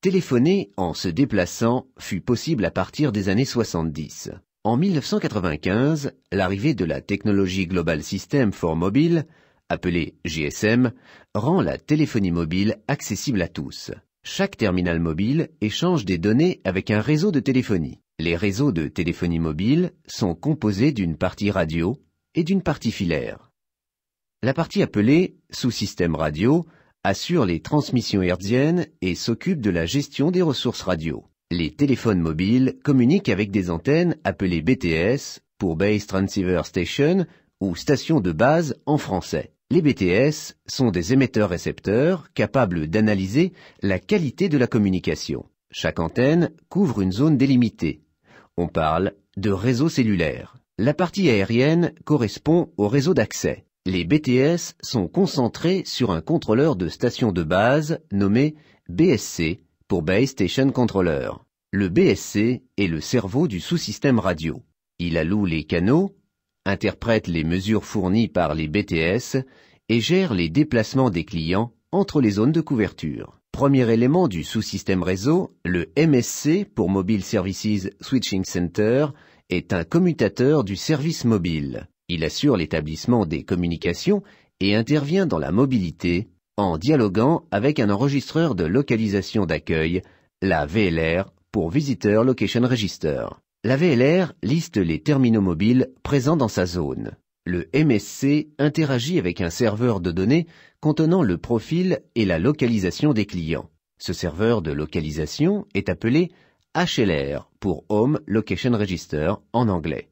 Téléphoner en se déplaçant fut possible à partir des années 70. En 1995, l'arrivée de la technologie Global System for Mobile, appelée GSM, rend la téléphonie mobile accessible à tous. Chaque terminal mobile échange des données avec un réseau de téléphonie. Les réseaux de téléphonie mobile sont composés d'une partie radio et d'une partie filaire. La partie appelée sous-système radio assure les transmissions hertziennes et s'occupe de la gestion des ressources radio. Les téléphones mobiles communiquent avec des antennes appelées BTS pour Base Transceiver Station ou station de base en français. Les BTS sont des émetteurs-récepteurs capables d'analyser la qualité de la communication. Chaque antenne couvre une zone délimitée. On parle de réseau cellulaire. La partie aérienne correspond au réseau d'accès. Les BTS sont concentrés sur un contrôleur de station de base nommé BSC pour Base Station Controller. Le BSC est le cerveau du sous-système radio. Il alloue les canaux, interprète les mesures fournies par les BTS et gère les déplacements des clients entre les zones de couverture. Premier élément du sous-système réseau, le MSC pour Mobile Services Switching Center est un commutateur du service mobile. Il assure l'établissement des communications et intervient dans la mobilité en dialoguant avec un enregistreur de localisation d'accueil, la VLR pour Visitor Location Register. La VLR liste les terminaux mobiles présents dans sa zone. Le MSC interagit avec un serveur de données contenant le profil et la localisation des clients. Ce serveur de localisation est appelé HLR pour Home Location Register en anglais.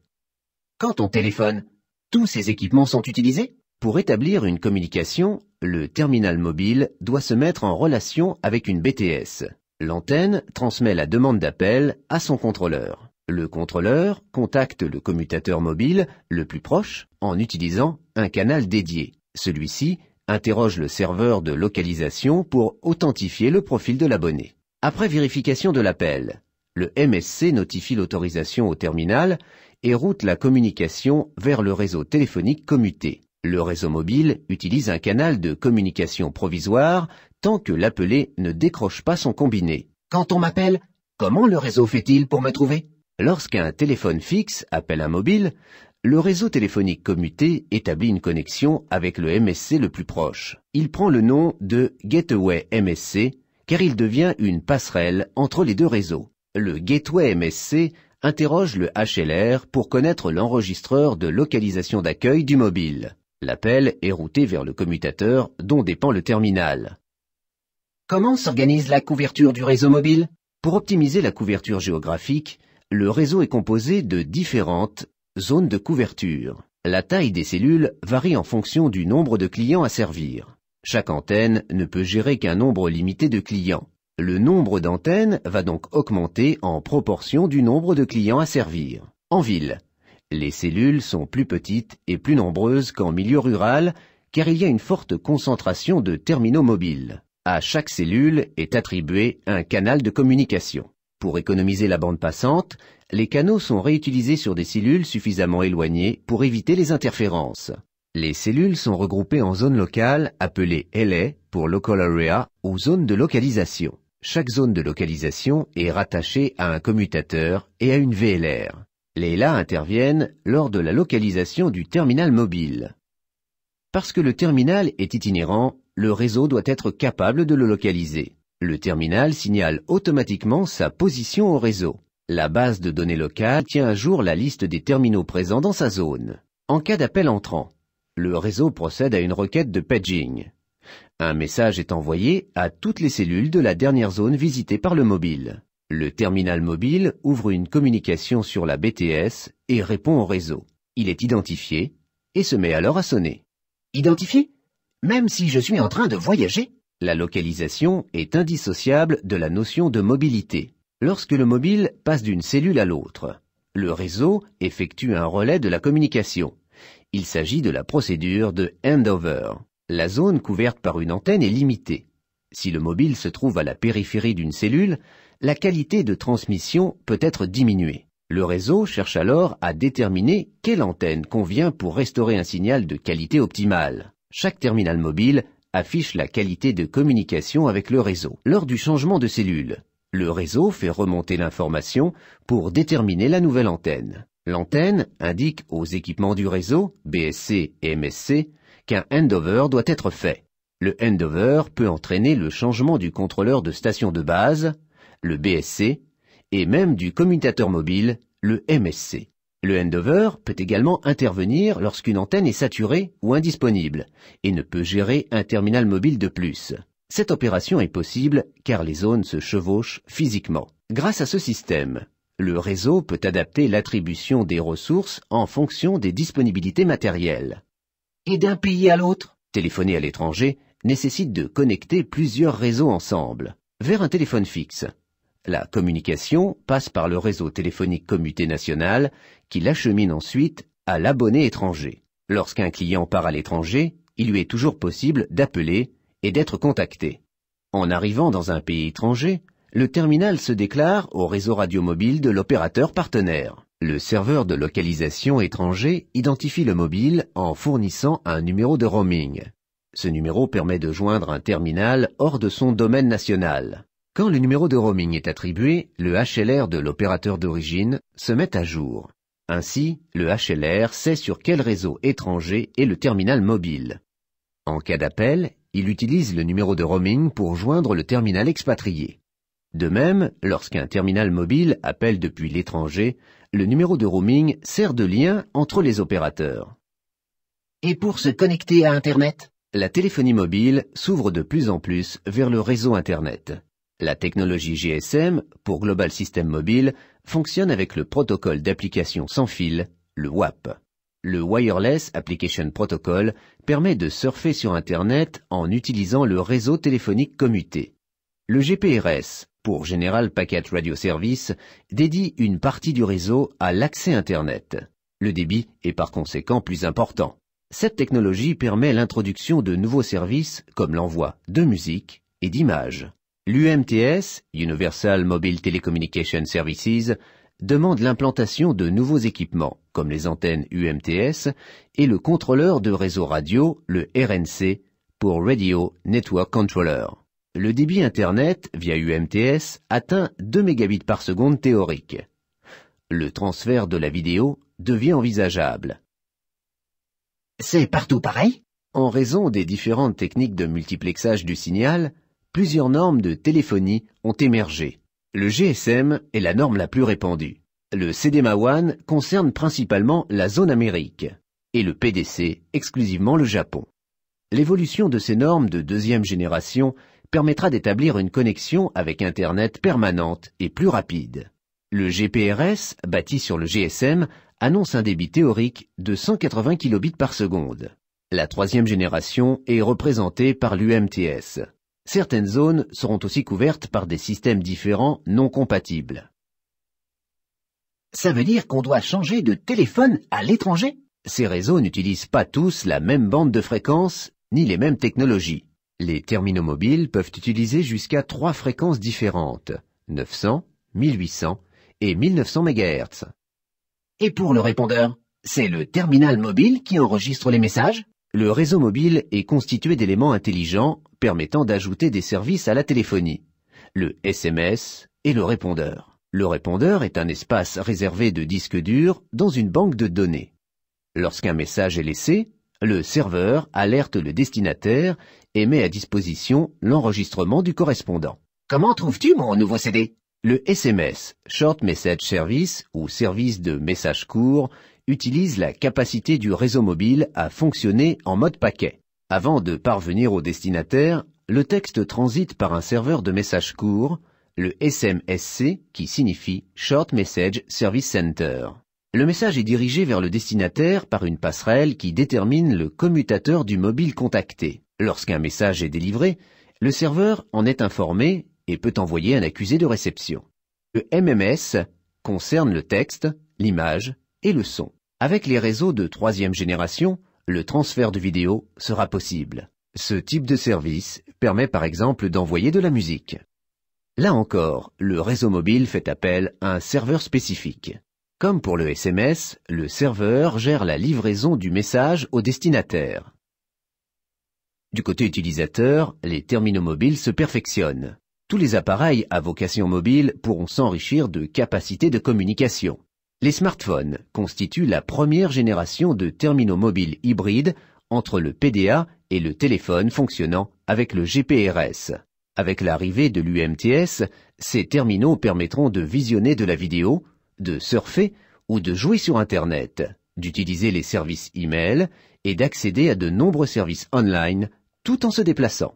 Quand on téléphone, tous ces équipements sont utilisés? Pour établir une communication, le terminal mobile doit se mettre en relation avec une BTS. L'antenne transmet la demande d'appel à son contrôleur. Le contrôleur contacte le commutateur mobile le plus proche en utilisant un canal dédié. Celui-ci interroge le serveur de localisation pour authentifier le profil de l'abonné. Après vérification de l'appel, le MSC notifie l'autorisation au terminal et route la communication vers le réseau téléphonique commuté. Le réseau mobile utilise un canal de communication provisoire tant que l'appelé ne décroche pas son combiné. Quand on m'appelle, comment le réseau fait-il pour me trouver? Lorsqu'un téléphone fixe appelle un mobile, le réseau téléphonique commuté établit une connexion avec le MSC le plus proche. Il prend le nom de Gateway MSC car il devient une passerelle entre les deux réseaux. Le Gateway MSC interroge le HLR pour connaître l'enregistreur de localisation d'accueil du mobile. L'appel est routé vers le commutateur dont dépend le terminal. Comment s'organise la couverture du réseau mobile? Pour optimiser la couverture géographique, le réseau est composé de différentes zones de couverture. La taille des cellules varie en fonction du nombre de clients à servir. Chaque antenne ne peut gérer qu'un nombre limité de clients. Le nombre d'antennes va donc augmenter en proportion du nombre de clients à servir. En ville, les cellules sont plus petites et plus nombreuses qu'en milieu rural car il y a une forte concentration de terminaux mobiles. À chaque cellule est attribué un canal de communication. Pour économiser la bande passante, les canaux sont réutilisés sur des cellules suffisamment éloignées pour éviter les interférences. Les cellules sont regroupées en zones locales appelées LA pour Local Area ou zones de localisation. Chaque zone de localisation est rattachée à un commutateur et à une VLR. Les LA interviennent lors de la localisation du terminal mobile. Parce que le terminal est itinérant, le réseau doit être capable de le localiser. Le terminal signale automatiquement sa position au réseau. La base de données locale tient à jour la liste des terminaux présents dans sa zone. En cas d'appel entrant, le réseau procède à une requête de paging. Un message est envoyé à toutes les cellules de la dernière zone visitée par le mobile. Le terminal mobile ouvre une communication sur la BTS et répond au réseau. Il est identifié et se met alors à sonner. Identifié? Même si je suis en train de voyager? La localisation est indissociable de la notion de mobilité. Lorsque le mobile passe d'une cellule à l'autre, le réseau effectue un relais de la communication. Il s'agit de la procédure de handover. La zone couverte par une antenne est limitée. Si le mobile se trouve à la périphérie d'une cellule, la qualité de transmission peut être diminuée. Le réseau cherche alors à déterminer quelle antenne convient pour restaurer un signal de qualité optimale. Chaque terminal mobile affiche la qualité de communication avec le réseau. Lors du changement de cellule, le réseau fait remonter l'information pour déterminer la nouvelle antenne. L'antenne indique aux équipements du réseau, BSC et MSC, qu'un handover doit être fait. Le handover peut entraîner le changement du contrôleur de station de base, le BSC, et même du commutateur mobile, le MSC. Le handover peut également intervenir lorsqu'une antenne est saturée ou indisponible et ne peut gérer un terminal mobile de plus. Cette opération est possible car les zones se chevauchent physiquement. Grâce à ce système, le réseau peut adapter l'attribution des ressources en fonction des disponibilités matérielles. Et d'un pays à l'autre? Téléphoner à l'étranger nécessite de connecter plusieurs réseaux ensemble, vers un téléphone fixe. La communication passe par le réseau téléphonique commuté national qui l'achemine ensuite à l'abonné étranger. Lorsqu'un client part à l'étranger, il lui est toujours possible d'appeler et d'être contacté. En arrivant dans un pays étranger, le terminal se déclare au réseau radiomobile de l'opérateur partenaire. Le serveur de localisation étranger identifie le mobile en fournissant un numéro de roaming. Ce numéro permet de joindre un terminal hors de son domaine national. Quand le numéro de roaming est attribué, le HLR de l'opérateur d'origine se met à jour. Ainsi, le HLR sait sur quel réseau étranger est le terminal mobile. En cas d'appel, il utilise le numéro de roaming pour joindre le terminal expatrié. De même, lorsqu'un terminal mobile appelle depuis l'étranger, le numéro de roaming sert de lien entre les opérateurs. Et pour se connecter à Internet? La téléphonie mobile s'ouvre de plus en plus vers le réseau Internet. La technologie GSM, pour Global System Mobile, fonctionne avec le protocole d'application sans fil, le WAP. Le Wireless Application Protocol permet de surfer sur Internet en utilisant le réseau téléphonique commuté. Le GPRS, pour General Packet Radio Service, dédie une partie du réseau à l'accès Internet. Le débit est par conséquent plus important. Cette technologie permet l'introduction de nouveaux services comme l'envoi de musique et d'images. L'UMTS, Universal Mobile Telecommunication Services, demande l'implantation de nouveaux équipements, comme les antennes UMTS, et le contrôleur de réseau radio, le RNC, pour Radio Network Controller. Le débit Internet via UMTS atteint 2 mégabits par seconde théorique. Le transfert de la vidéo devient envisageable. C'est partout pareil? En raison des différentes techniques de multiplexage du signal, plusieurs normes de téléphonie ont émergé. Le GSM est la norme la plus répandue. Le CDMA1 concerne principalement la zone Amérique et le PDC exclusivement le Japon. L'évolution de ces normes de deuxième génération permettra d'établir une connexion avec Internet permanente et plus rapide. Le GPRS, bâti sur le GSM, annonce un débit théorique de 180 kilobits par seconde. La troisième génération est représentée par l'UMTS. Certaines zones seront aussi couvertes par des systèmes différents non compatibles. Ça veut dire qu'on doit changer de téléphone à l'étranger? Ces réseaux n'utilisent pas tous la même bande de fréquence ni les mêmes technologies. Les terminaux mobiles peuvent utiliser jusqu'à 3 fréquences différentes, 900, 1800 et 1900 MHz. Et pour le répondeur, c'est le terminal mobile qui enregistre les messages? Le réseau mobile est constitué d'éléments intelligents permettant d'ajouter des services à la téléphonie, le SMS et le répondeur. Le répondeur est un espace réservé de disques durs dans une banque de données. Lorsqu'un message est laissé, le serveur alerte le destinataire et met à disposition l'enregistrement du correspondant. Comment trouves-tu mon nouveau CD? Le SMS, Short Message Service ou service de message court, utilise la capacité du réseau mobile à fonctionner en mode paquet. Avant de parvenir au destinataire, le texte transite par un serveur de message court, le SMSC, qui signifie Short Message Service Center. Le message est dirigé vers le destinataire par une passerelle qui détermine le commutateur du mobile contacté. Lorsqu'un message est délivré, le serveur en est informé et peut envoyer un accusé de réception. Le MMS concerne le texte, l'image et le son. Avec les réseaux de troisième génération, le transfert de vidéo sera possible. Ce type de service permet par exemple d'envoyer de la musique. Là encore, le réseau mobile fait appel à un serveur spécifique. Comme pour le SMS, le serveur gère la livraison du message au destinataire. Du côté utilisateur, les terminaux mobiles se perfectionnent. Tous les appareils à vocation mobile pourront s'enrichir de capacités de communication. Les smartphones constituent la première génération de terminaux mobiles hybrides entre le PDA et le téléphone fonctionnant avec le GPRS. Avec l'arrivée de l'UMTS, ces terminaux permettront de visionner de la vidéo, de surfer ou de jouer sur Internet, d'utiliser les services e-mail et d'accéder à de nombreux services online tout en se déplaçant.